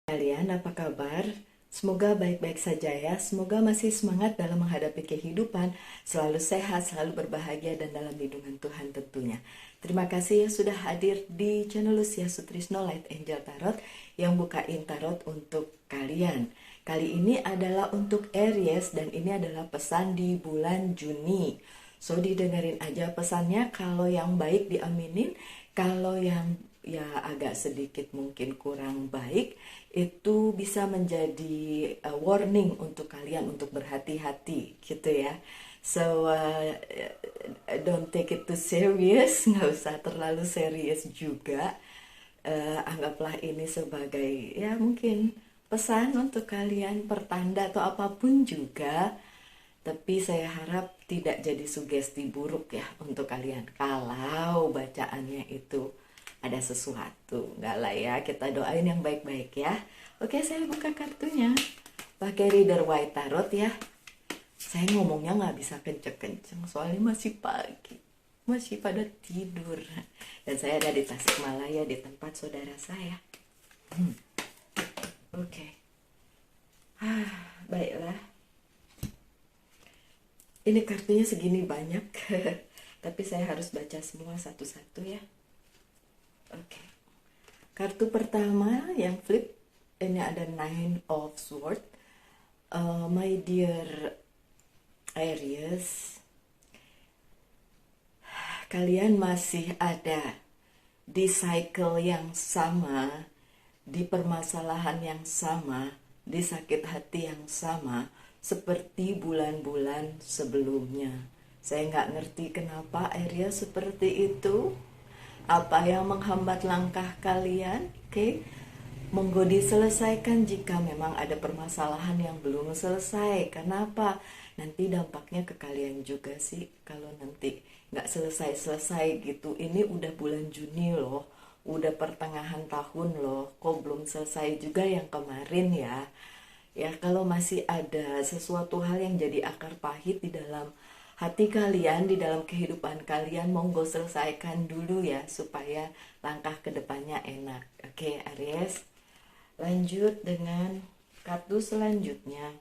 Kalian apa kabar? Semoga baik-baik saja ya. Semoga masih semangat dalam menghadapi kehidupan, selalu sehat, selalu berbahagia dan dalam lindungan Tuhan tentunya. Terima kasih yang sudah hadir di channel Lucia Sutrisno Light Angel Tarot yang bukain tarot untuk kalian. Kali ini adalah untuk Aries dan ini adalah pesan di bulan Juni. So didengerin aja pesannya, kalau yang baik diaminin, kalau yang ya agak sedikit mungkin kurang baik itu bisa menjadi warning untuk kalian untuk berhati-hati gitu ya. So don't take it too serious, nggak usah terlalu serius juga. Anggaplah ini sebagai ya mungkin pesan untuk kalian, pertanda atau apapun juga. Tapi saya harap tidak jadi sugesti buruk ya untuk kalian kalau bacaannya itu ada sesuatu. Enggak lah ya, kita doain yang baik-baik ya. Oke, saya buka kartunya. Pakai Rider White Tarot ya. Saya ngomongnya nggak bisa kenceng-kenceng soalnya masih pagi. Masih pada tidur. Dan saya ada di Tasikmalaya, di tempat saudara saya. Oke. Baiklah. Ini kartunya segini banyak. Tapi saya harus baca semua satu-satu ya. Oke. Kartu pertama yang flip, ini ada Nine of Swords. My dear Aries, kalian masih ada di cycle yang sama, di permasalahan yang sama, di sakit hati yang sama, seperti bulan-bulan sebelumnya. Saya nggak ngerti kenapa Aries seperti itu. Apa yang menghambat langkah kalian? Oke. Monggo diselesaikan jika memang ada permasalahan yang belum selesai. Kenapa? Nanti dampaknya ke kalian juga sih kalau nanti nggak selesai-selesai gitu. Ini udah bulan Juni loh, udah pertengahan tahun loh, kok belum selesai juga yang kemarin ya. Ya kalau masih ada sesuatu hal yang jadi akar pahit di dalam hati kalian, di dalam kehidupan kalian, monggo selesaikan dulu ya supaya langkah kedepannya enak. Oke, Aries. Lanjut dengan kartu selanjutnya,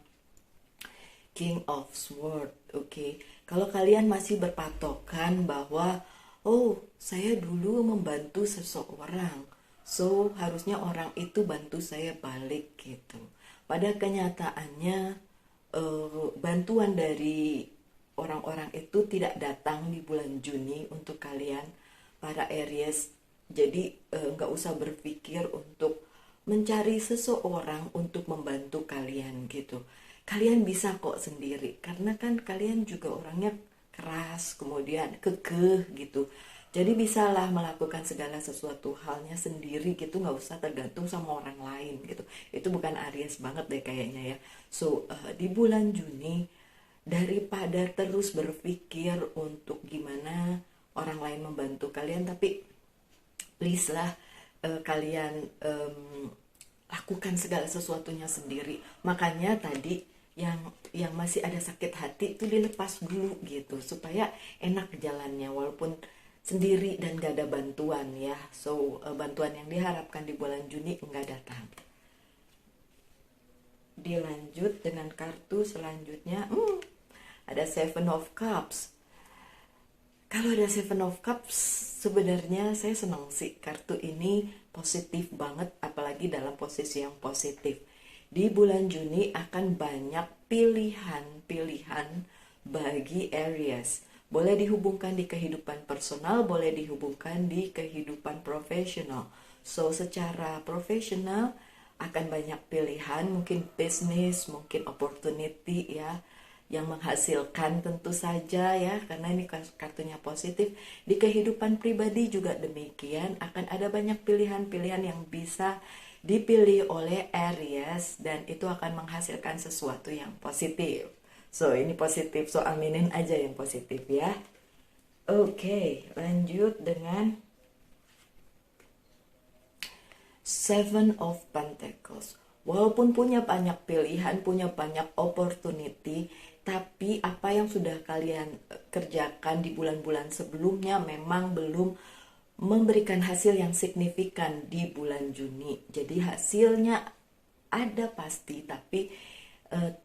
King of Swords. Oke, kalau kalian masih berpatokan bahwa saya dulu membantu seseorang, so harusnya orang itu bantu saya balik gitu. Pada kenyataannya bantuan dari orang-orang itu tidak datang di bulan Juni untuk kalian para Aries. Jadi nggak usah berpikir untuk mencari seseorang untuk membantu kalian gitu. Kalian bisa kok sendiri, karena kan kalian juga orangnya keras, kemudian kekeh gitu. Jadi bisalah melakukan segala sesuatu halnya sendiri gitu, nggak usah tergantung sama orang lain gitu. Itu bukan Aries banget deh kayaknya ya. So di bulan Juni, daripada terus berpikir untuk gimana orang lain membantu kalian, tapi please lah kalian lakukan segala sesuatunya sendiri. Makanya tadi yang masih ada sakit hati itu dilepas dulu gitu supaya enak jalannya walaupun sendiri dan gak ada bantuan ya. So bantuan yang diharapkan di bulan Juni enggak datang. Dilanjut dengan kartu selanjutnya, ada Seven of Cups. Kalau ada Seven of Cups, sebenarnya saya senang sih. Kartu ini positif banget, apalagi dalam posisi yang positif. Di bulan Juni akan banyak pilihan-pilihan bagi Aries. Boleh dihubungkan di kehidupan personal, boleh dihubungkan di kehidupan profesional. So, secara profesional akan banyak pilihan, mungkin bisnis, mungkin opportunity ya, yang menghasilkan tentu saja ya, karena ini kartunya positif. Di kehidupan pribadi juga demikian, akan ada banyak pilihan-pilihan yang bisa dipilih oleh Aries dan itu akan menghasilkan sesuatu yang positif. So ini positif, so aminin aja yang positif ya. Oke, lanjut dengan Seven of Pentacles. Walaupun punya banyak pilihan, punya banyak opportunity, tapi apa yang sudah kalian kerjakan di bulan-bulan sebelumnya memang belum memberikan hasil yang signifikan di bulan Juni. Jadi hasilnya ada pasti, tapi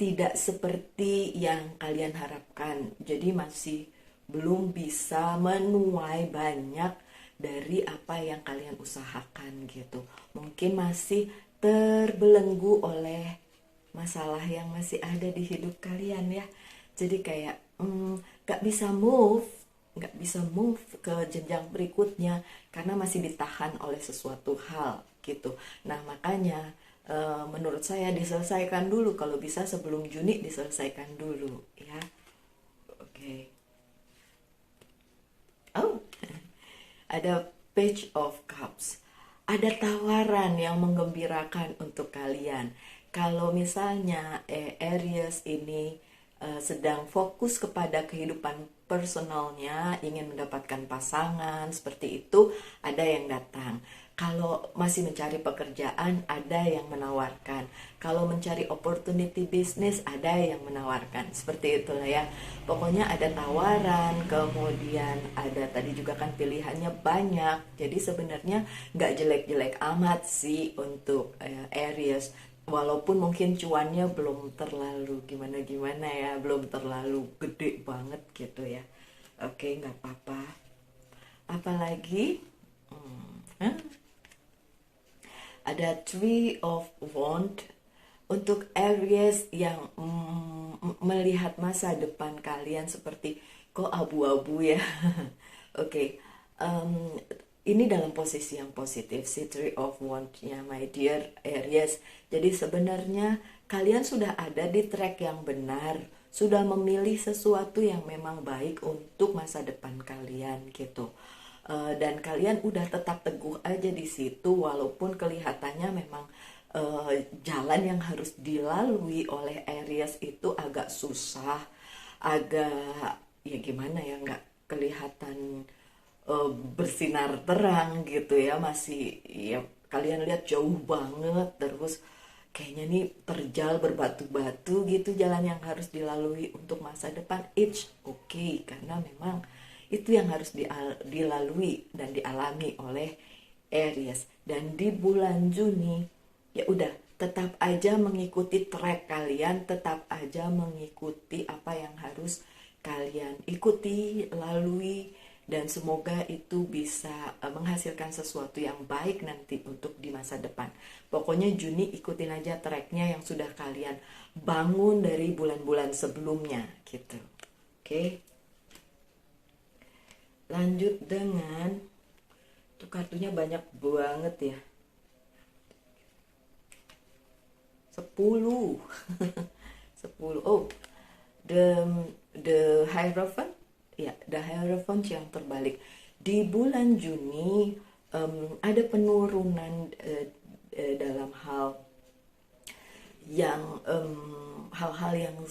tidak seperti yang kalian harapkan. Jadi masih belum bisa menuai banyak dari apa yang kalian usahakan gitu. Mungkin masih terbelenggu oleh masalah yang masih ada di hidup kalian ya. Jadi kayak gak bisa move ke jenjang berikutnya karena masih ditahan oleh sesuatu hal gitu. Nah makanya menurut saya diselesaikan dulu, kalau bisa sebelum Juni diselesaikan dulu ya. Oke. Oh, ada Page of Cups. Ada tawaran yang menggembirakan untuk kalian. Kalau misalnya Aries ini sedang fokus kepada kehidupan personalnya, ingin mendapatkan pasangan, seperti itu, ada yang datang. Kalau masih mencari pekerjaan, ada yang menawarkan. Kalau mencari opportunity bisnis, ada yang menawarkan. Seperti itulah ya. Pokoknya ada tawaran, kemudian ada tadi juga kan pilihannya banyak. Jadi sebenarnya nggak jelek-jelek amat sih untuk Aries. Walaupun mungkin cuannya belum terlalu gimana-gimana ya, belum terlalu gede banget gitu ya. Oke, nggak apa-apa. Apalagi? Hah? Ada Three of Wands untuk Aries yang melihat masa depan kalian seperti kok abu-abu ya. Oke, ini dalam posisi yang positif si Three of Wands-nya my dear Aries. Jadi sebenarnya kalian sudah ada di track yang benar, sudah memilih sesuatu yang memang baik untuk masa depan kalian gitu. Dan kalian udah tetap teguh aja di situ walaupun kelihatannya memang jalan yang harus dilalui oleh Aries itu agak susah, agak ya gimana ya, nggak kelihatan bersinar terang gitu ya, masih ya kalian lihat jauh banget, terus kayaknya nih terjal berbatu-batu gitu jalan yang harus dilalui untuk masa depan. It's okay karena memang itu yang harus dilalui dan dialami oleh Aries. Dan di bulan Juni ya udah tetap aja mengikuti track kalian, tetap aja mengikuti apa yang harus kalian ikuti, lalui, dan semoga itu bisa menghasilkan sesuatu yang baik nanti untuk di masa depan. Pokoknya Juni ikutin aja tracknya yang sudah kalian bangun dari bulan-bulan sebelumnya gitu. Oke. Lanjut dengan tuh kartunya banyak banget ya. 10. 10. Oh, the Hierophant. Ya, the Hierophant yang terbalik. Di bulan Juni ada penurunan dalam hal-hal yang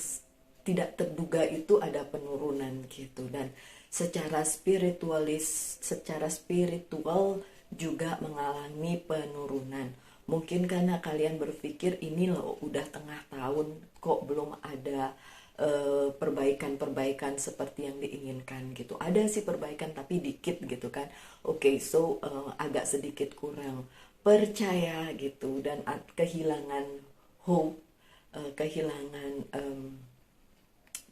tidak terduga itu ada penurunan gitu, dan secara spiritual juga mengalami penurunan. Mungkin karena kalian berpikir ini loh udah tengah tahun kok belum ada perbaikan-perbaikan seperti yang diinginkan gitu. Ada sih perbaikan tapi dikit gitu kan. Oke, so agak sedikit kurang percaya gitu, dan kehilangan hope, kehilangan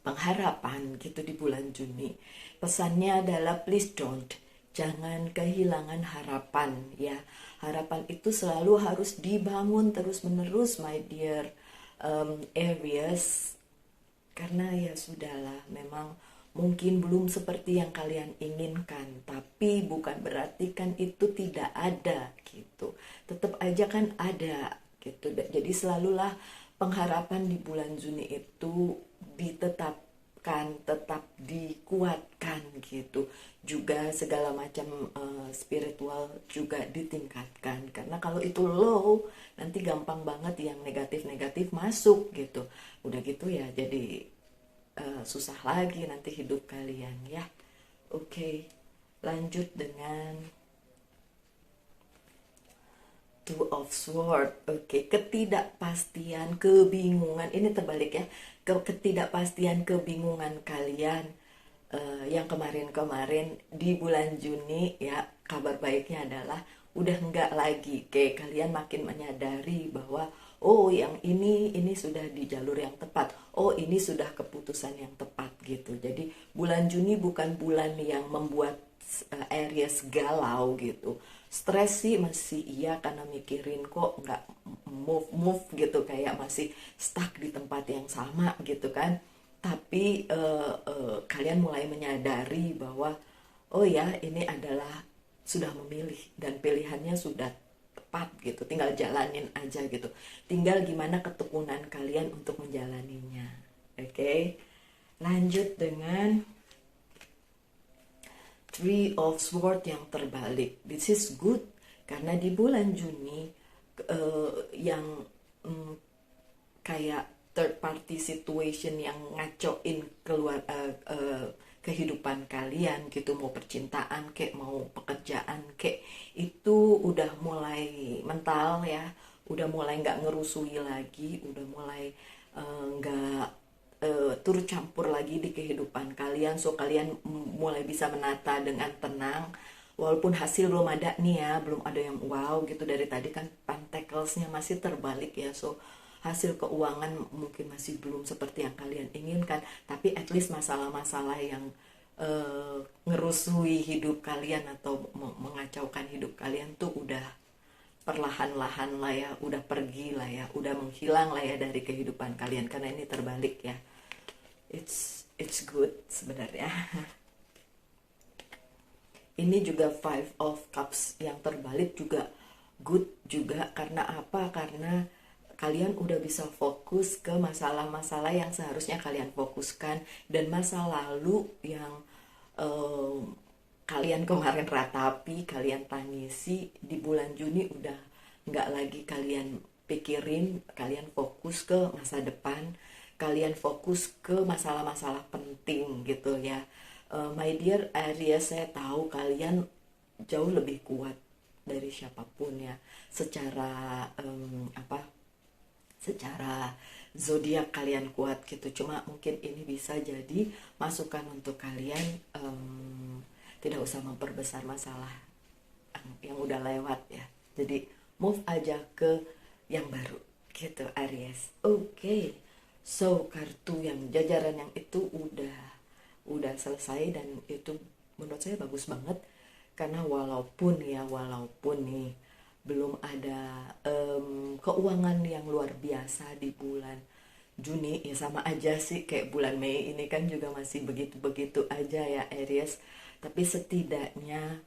pengharapan gitu di bulan Juni. Pesannya adalah please don't, jangan kehilangan harapan ya. Harapan itu selalu harus dibangun terus-menerus my dear Aries. Karena ya sudahlah, memang mungkin belum seperti yang kalian inginkan, tapi bukan berarti kan itu tidak ada gitu. Tetap aja kan ada gitu. Jadi selalulah pengharapan di bulan Juni itu ditetapkan, tetap dikuatkan gitu. Juga segala macam spiritual juga ditingkatkan. Karena kalau itu low, nanti gampang banget yang negatif-negatif masuk gitu. Udah gitu ya jadi susah lagi nanti hidup kalian ya. Oke, lanjut dengan Two of Swords. Oke, ketidakpastian, kebingungan. Ini terbalik ya. Ketidakpastian, kebingungan kalian yang kemarin-kemarin di bulan Juni ya. Kabar baiknya adalah udah enggak lagi. Kayak kalian makin menyadari bahwa oh yang ini sudah di jalur yang tepat, oh ini sudah keputusan yang tepat gitu. Jadi bulan Juni bukan bulan yang membuat Aries galau gitu. Stres sih masih iya karena mikirin kok nggak move gitu, kayak masih stuck di tempat yang sama gitu kan. Tapi kalian mulai menyadari bahwa oh ya ini adalah sudah memilih dan pilihannya sudah tepat gitu, tinggal jalanin aja gitu, tinggal gimana ketekunan kalian untuk menjalaninya. Oke, lanjut dengan Three of Swords yang terbalik. This is good karena di bulan Juni yang kayak third party situation yang ngacoin keluar kehidupan kalian gitu, mau percintaan kek mau pekerjaan kek, itu udah mulai mental ya, udah mulai nggak ngerusui lagi, udah mulai nggak turut campur lagi di kehidupan kalian. So kalian mulai bisa menata dengan tenang, walaupun hasil belum ada nih ya, belum ada yang wow gitu. Dari tadi kan pentaclesnya masih terbalik ya, so hasil keuangan mungkin masih belum seperti yang kalian inginkan, tapi at least masalah-masalah yang ngerusui hidup kalian atau mengacaukan hidup kalian tuh udah perlahan-lahan lah ya, udah pergi lah ya, udah menghilang lah ya dari kehidupan kalian, karena ini terbalik ya. It's good sebenarnya. Ini juga Five of Cups yang terbalik juga good juga, karena apa? Karena kalian udah bisa fokus ke masalah-masalah yang seharusnya kalian fokuskan, dan masa lalu yang kalian kemarin ratapi, kalian tangisi, di bulan Juni udah nggak lagi kalian pikirin, kalian fokus ke masa depan, kalian fokus ke masalah-masalah penting gitu ya. My dear Aries, saya tahu kalian jauh lebih kuat dari siapapun ya, secara secara zodiak kalian kuat gitu. Cuma mungkin ini bisa jadi masukan untuk kalian, tidak usah memperbesar masalah yang udah lewat ya. Jadi move aja ke yang baru gitu Aries. Oke. So kartu yang jajaran yang itu udah selesai, dan itu menurut saya bagus banget, karena walaupun nih belum ada keuangan yang luar biasa di bulan Juni ya, sama aja sih kayak bulan Mei ini kan juga masih begitu-begitu aja ya Aries. Tapi setidaknya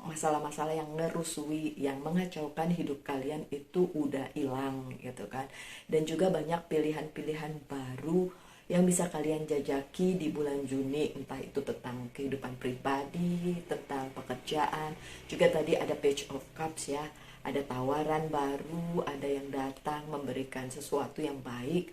masalah-masalah yang ngerusui, yang mengacaukan hidup kalian itu udah hilang gitu kan. Dan juga banyak pilihan-pilihan baru yang bisa kalian jajaki di bulan Juni, entah itu tentang kehidupan pribadi, tentang pekerjaan. Juga tadi ada Page of Cups ya, ada tawaran baru, ada yang datang memberikan sesuatu yang baik,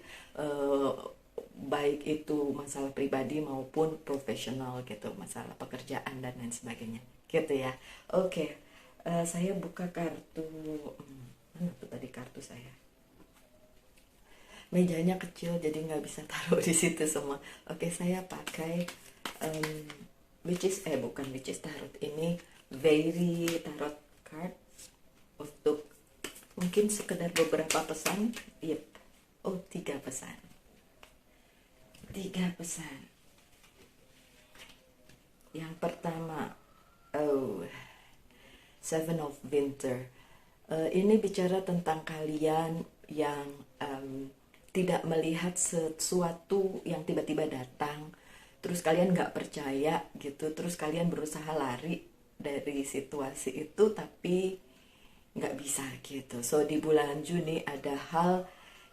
baik itu masalah pribadi maupun profesional gitu, masalah pekerjaan dan lain sebagainya gitu ya. Oke, saya buka kartu, mana tuh tadi kartu saya, mejanya kecil jadi nggak bisa taruh di situ semua. Oke, saya pakai bukan which is tarot, ini very tarot card untuk mungkin sekedar beberapa pesan. Yep. Oh, 3 pesan. Yang pertama, Seven of Winter. Ini bicara tentang kalian yang tidak melihat sesuatu yang tiba-tiba datang, terus kalian nggak percaya gitu, terus kalian berusaha lari dari situasi itu tapi nggak bisa gitu. So di bulan Juni ada hal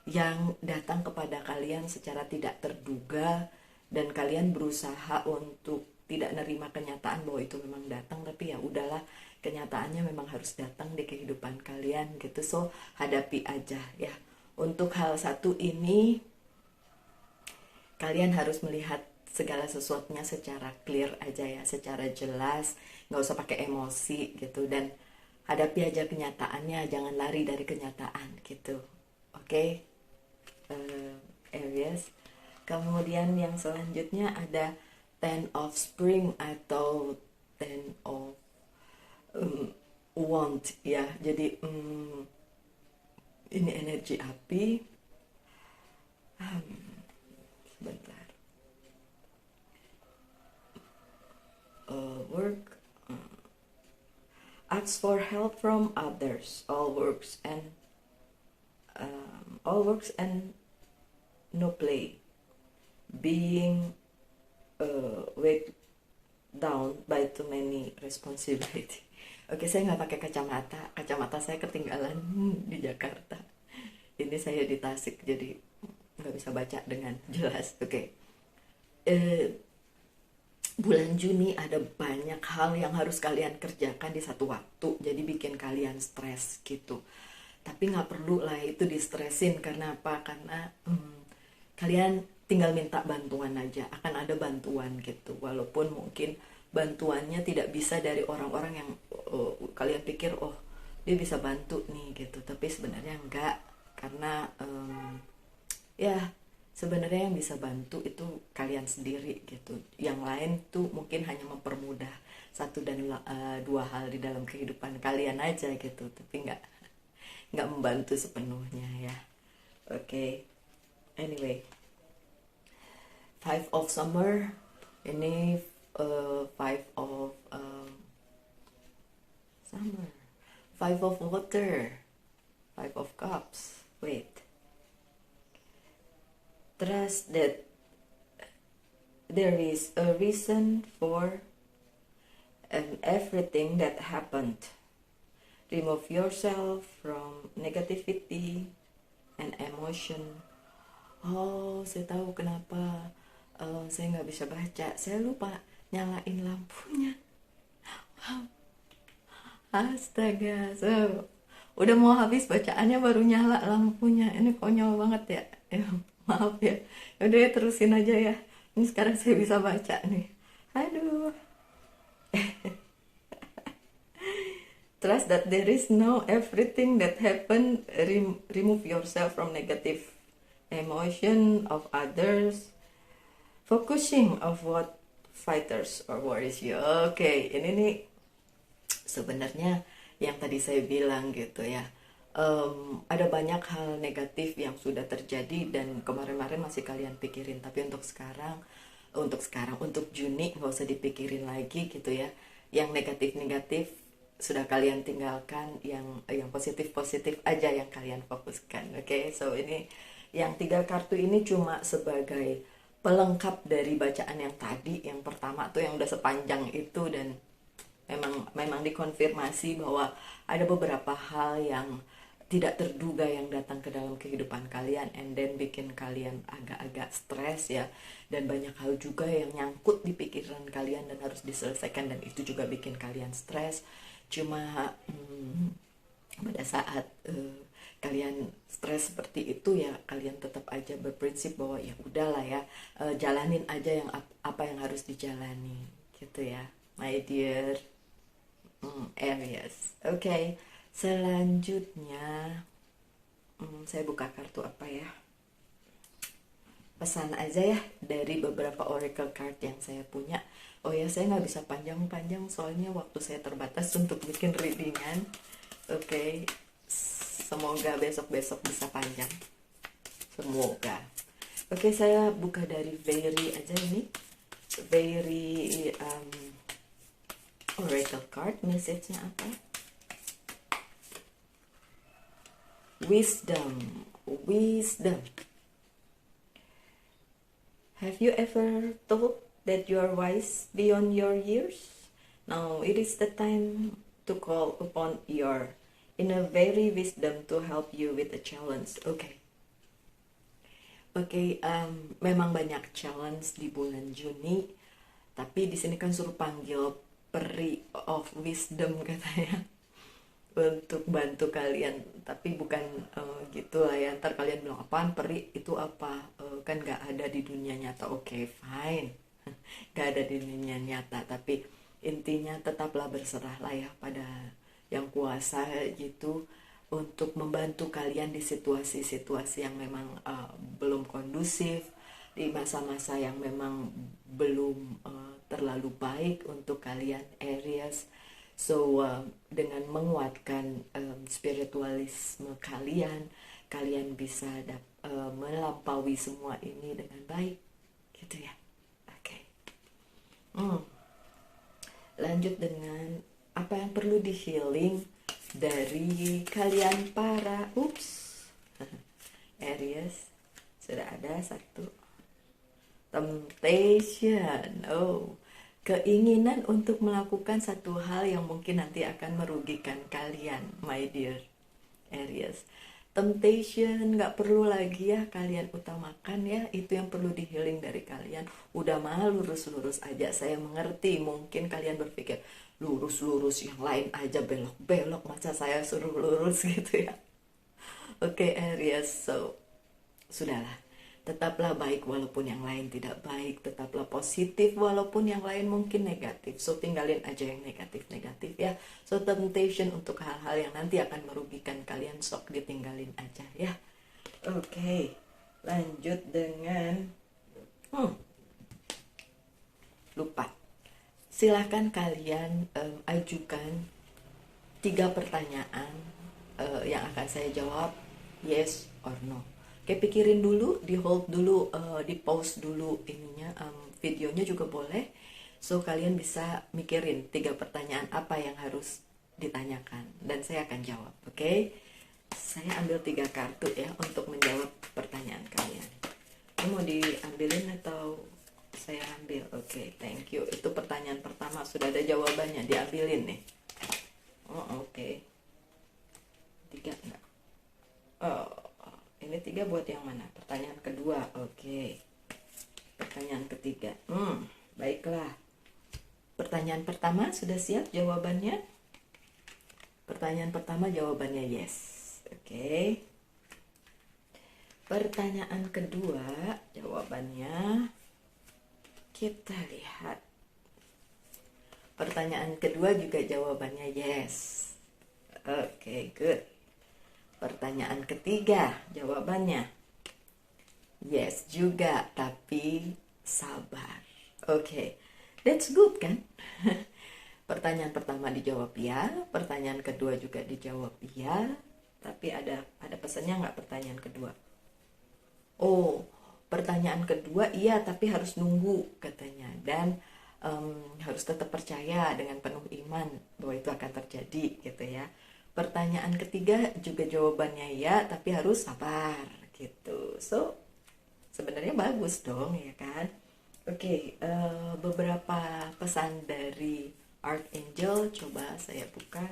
yang datang kepada kalian secara tidak terduga, dan kalian berusaha untuk tidak nerima kenyataan bahwa itu memang datang, tapi ya udahlah, kenyataannya memang harus datang di kehidupan kalian gitu. So hadapi aja ya. Untuk hal satu ini, kalian harus melihat segala sesuatunya secara clear aja ya, secara jelas, nggak usah pakai emosi gitu, dan hadapi aja kenyataannya, jangan lari dari kenyataan gitu. Oke, Aries. Kemudian yang selanjutnya ada Ten of Spring atau Ten of Wand ya. Jadi Ini energi api. Sebentar. Work. Ask for help from others. All works and no play. Being weighed down by too many responsibility. Oke, saya nggak pakai kacamata saya ketinggalan di Jakarta. Ini saya di Tasik, jadi nggak bisa baca dengan jelas. Oke. Bulan Juni ada banyak hal yang harus kalian kerjakan di satu waktu, jadi bikin kalian stres gitu. Tapi nggak perlu lah itu distresin, karena apa? Karena kalian tinggal minta bantuan aja, akan ada bantuan gitu. Walaupun mungkin bantuannya tidak bisa dari orang-orang yang kalian pikir dia bisa bantu nih gitu, tapi sebenarnya enggak, karena ya sebenarnya yang bisa bantu itu kalian sendiri gitu. Yang lain tuh mungkin hanya mempermudah satu dan dua hal di dalam kehidupan kalian aja gitu, tapi nggak membantu sepenuhnya ya. Oke. Anyway, Five of Summer ini Five of Summer, Five of Water, Five of Cups. Wait. Trust that there is a reason for everything that happened. Remove yourself from negativity and emotion. Oh, saya tahu kenapa saya nggak bisa baca. Saya lupa nyalain lampunya. Wow. Astaga, udah mau habis bacaannya baru nyala lampunya. Ini konyol banget ya. Maaf ya. Udah ya, terusin aja ya. Ini sekarang saya bisa baca nih. Aduh. Trust that there is no everything that happen. Remove yourself from negative emotion of others. Focusing of what fighters or worries you. Oke, ini nih sebenarnya yang tadi saya bilang gitu ya. Ada banyak hal negatif yang sudah terjadi dan kemarin-kemarin masih kalian pikirin, tapi untuk Juni nggak usah dipikirin lagi gitu ya. Yang negatif-negatif sudah kalian tinggalkan, yang positif-positif aja yang kalian fokuskan. Oke, so ini yang 3 kartu ini cuma sebagai pelengkap dari bacaan yang tadi. Yang pertama tuh yang udah sepanjang itu, dan memang dikonfirmasi bahwa ada beberapa hal yang tidak terduga yang datang ke dalam kehidupan kalian, and then bikin kalian agak-agak stres ya, dan banyak hal juga yang nyangkut di pikiran kalian dan harus diselesaikan, dan itu juga bikin kalian stres. Cuma pada saat kalian stres seperti itu ya, kalian tetap aja berprinsip bahwa ya udahlah ya, jalanin aja yang apa yang harus dijalani gitu ya, my dear Aries. Oke. Selanjutnya saya buka kartu apa ya, pesan aja ya dari beberapa oracle card yang saya punya. Oh ya, saya nggak bisa panjang-panjang soalnya waktu saya terbatas untuk bikin readingan. Oke, semoga besok-besok bisa panjang, semoga. Oke, saya buka dari Very aja ini. Very oracle card, message-nya apa? Wisdom. Have you ever thought that you are wise beyond your years? Now it is the time to call upon your inner very wisdom to help you with the challenge. Oke, memang banyak challenge di bulan Juni, tapi di sini kan suruh panggil peri of wisdom katanya, untuk bantu kalian. Tapi bukan gitu lah ya, ntar kalian bilang apaan peri itu apa, kan gak ada di dunia nyata. Oke, fine. Gak ada di dunia nyata, tapi intinya tetaplah berserah lah ya pada yang kuasa gitu, untuk membantu kalian di situasi-situasi yang memang belum kondusif, di masa-masa yang memang belum terlalu baik untuk kalian Aries. So dengan menguatkan spiritualisme kalian, kalian bisa melampaui semua ini dengan baik, gitu ya. Oke. Lanjut dengan apa yang perlu di healing dari kalian para Aries. Sudah ada satu. Temptation. Keinginan untuk melakukan satu hal yang mungkin nanti akan merugikan kalian, my dear Aries. Temptation nggak perlu lagi ya kalian utamakan ya, itu yang perlu di healing dari kalian. Udah mah lurus-lurus aja. Saya mengerti mungkin kalian berpikir lurus-lurus, yang lain aja belok-belok, masa saya suruh lurus gitu ya. Oke, Aries, so sudahlah. Tetaplah baik walaupun yang lain tidak baik, tetaplah positif walaupun yang lain mungkin negatif. So tinggalin aja yang negatif-negatif ya. So temptation untuk hal-hal yang nanti akan merugikan kalian, sok ditinggalin aja ya. Oke, lanjut dengan lupa. Silahkan kalian ajukan 3 pertanyaan yang akan saya jawab yes or no. Oke, pikirin dulu, di hold dulu, di pause dulu ininya, videonya juga boleh. So kalian bisa mikirin 3 pertanyaan apa yang harus ditanyakan dan saya akan jawab. Oke, saya ambil 3 kartu ya untuk menjawab pertanyaan kalian. Ini mau diambilin atau saya ambil? Oke, thank you. Itu pertanyaan pertama, sudah ada jawabannya, diambilin nih. Oke. 3 enggak? Ini 3 buat yang mana? Pertanyaan kedua. Oke. Pertanyaan ketiga. Baiklah. Pertanyaan pertama sudah siap jawabannya? Pertanyaan pertama jawabannya yes. Oke. Pertanyaan kedua jawabannya kita lihat. Pertanyaan kedua juga jawabannya yes. Oke, good. Pertanyaan ketiga jawabannya yes juga, tapi sabar. Oke, that's good kan? Pertanyaan pertama dijawab ya, pertanyaan kedua juga dijawab ya, tapi ada pesannya nggak pertanyaan kedua? Pertanyaan kedua iya, tapi harus nunggu katanya, dan harus tetap percaya dengan penuh iman bahwa itu akan terjadi gitu ya. Pertanyaan ketiga juga jawabannya ya, tapi harus sabar gitu. So sebenarnya bagus dong ya kan. Oke, beberapa pesan dari Archangel coba saya buka.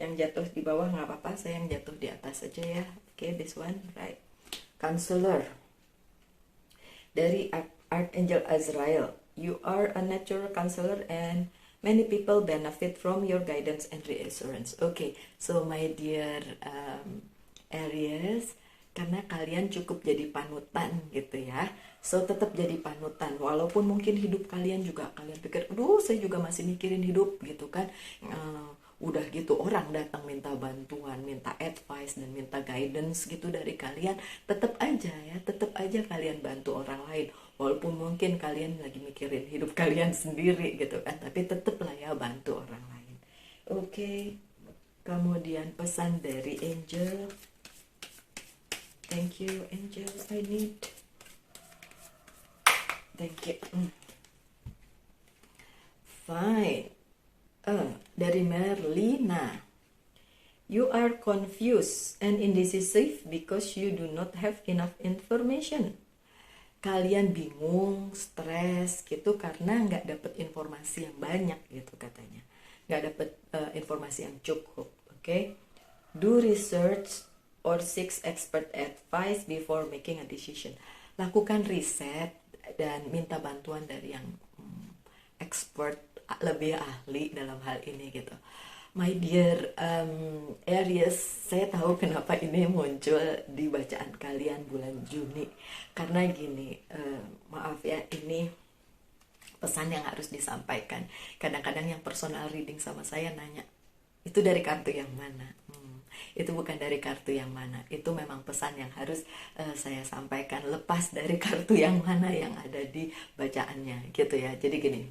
Yang jatuh di bawah nggak apa-apa, saya yang jatuh di atas aja ya. Oke, this one right. Counselor dari Archangel Azrael. You are a natural counselor and many people benefit from your guidance and reassurance. Okay, so my dear Aries, karena kalian cukup jadi panutan gitu ya. So tetap jadi panutan, walaupun mungkin hidup kalian juga kalian pikir, aduh saya juga masih mikirin hidup gitu kan. Udah gitu orang datang minta bantuan, minta advice dan minta guidance gitu dari kalian, tetap aja kalian bantu orang lain. Walaupun mungkin kalian lagi mikirin hidup kalian sendiri gitu kan, tapi tetaplah ya bantu orang lain. Oke. Kemudian pesan dari Angel. Thank you Angel, I need. Thank you. Fine. Dari Merlina. You are confused and indecisive because you do not have enough information. Kalian bingung, stres gitu karena nggak dapet informasi yang banyak gitu katanya, nggak dapet informasi yang cukup. Okay? Do research or seek expert advice before making a decision. Lakukan riset dan minta bantuan dari yang expert, lebih ahli dalam hal ini gitu. My dear Aries, saya tahu kenapa ini muncul di bacaan kalian bulan Juni. Karena gini, maaf ya, ini pesan yang harus disampaikan. Kadang-kadang yang personal reading sama saya nanya, itu dari kartu yang mana? Itu bukan dari kartu yang mana. Itu memang pesan yang harus saya sampaikan lepas dari kartu yang mana yang ada di bacaannya gitu ya. Jadi gini,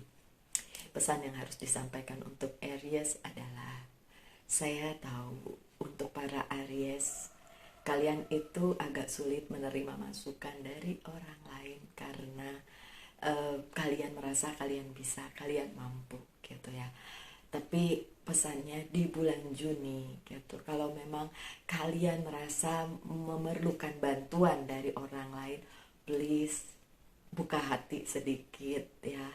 pesan yang harus disampaikan untuk Aries adalah, saya tahu untuk para Aries, kalian itu agak sulit menerima masukan dari orang lain karena kalian merasa kalian bisa, kalian mampu gitu ya. Tapi pesannya di bulan Juni gitu, kalau memang kalian merasa memerlukan bantuan dari orang lain, please buka hati sedikit ya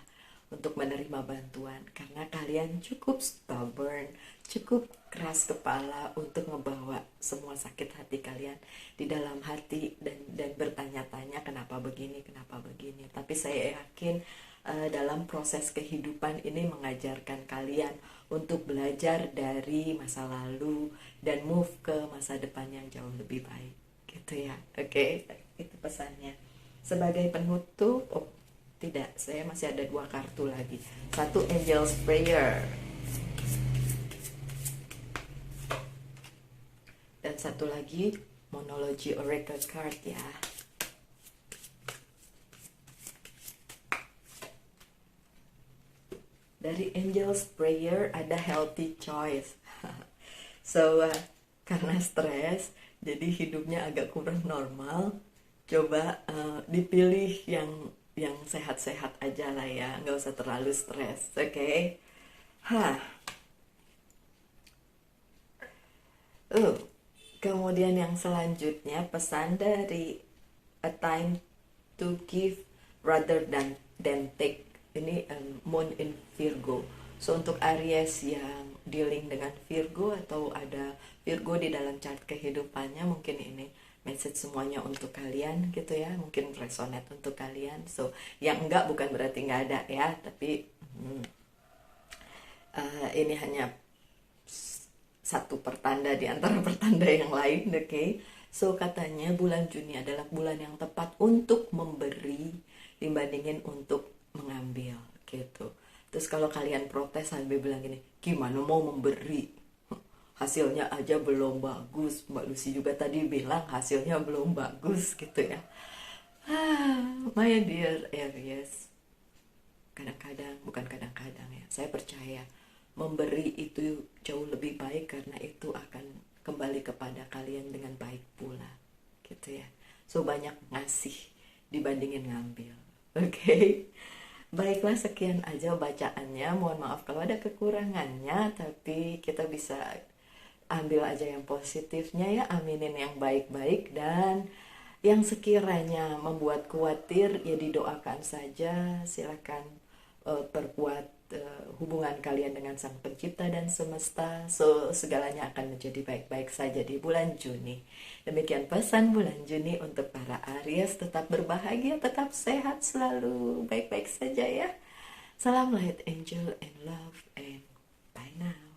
untuk menerima bantuan, karena kalian cukup stubborn, cukup keras kepala untuk membawa semua sakit hati kalian di dalam hati dan bertanya-tanya kenapa begini. Tapi saya yakin dalam proses kehidupan ini mengajarkan kalian untuk belajar dari masa lalu dan move ke masa depan yang jauh lebih baik gitu ya. Oke, itu pesannya. Sebagai penutup, tidak, saya masih ada 2 kartu lagi. Satu Angel's Prayer dan satu lagi Monology Oracle Card ya. Dari Angel's Prayer ada Healthy Choice. So karena stres, jadi hidupnya agak kurang normal. Coba dipilih yang sehat-sehat aja lah ya, nggak usah terlalu stres, oke? Kemudian yang selanjutnya pesan dari A Time to Give Rather than Take. Ini Moon in Virgo. So untuk Aries yang dealing dengan Virgo atau ada Virgo di dalam chart kehidupannya, mungkin ini message semuanya untuk kalian gitu ya, mungkin resonate untuk kalian. So yang enggak bukan berarti nggak ada ya, tapi ini hanya satu pertanda di antara pertanda yang lain, oke? So katanya bulan Juni adalah bulan yang tepat untuk memberi dibandingin untuk mengambil gitu. Terus kalau kalian protes sambil bilang gini, gimana mau memberi? Hasilnya aja belum bagus. Mbak Lucy juga tadi bilang hasilnya belum bagus gitu ya. My dear Aries, kadang-kadang, bukan kadang-kadang ya, saya percaya memberi itu jauh lebih baik karena itu akan kembali kepada kalian dengan baik pula gitu ya. So banyak ngasih dibandingin ngambil, oke? Baiklah, sekian aja bacaannya. Mohon maaf kalau ada kekurangannya, tapi kita bisa ambil aja yang positifnya ya, aminin yang baik-baik, dan yang sekiranya membuat khawatir ya didoakan saja. Silakan perkuat hubungan kalian dengan Sang Pencipta dan semesta. So segalanya akan menjadi baik-baik saja di bulan Juni. Demikian pesan bulan Juni untuk para Aries. Tetap berbahagia, tetap sehat selalu, baik-baik saja ya. Salam light, angel, and love, and bye now.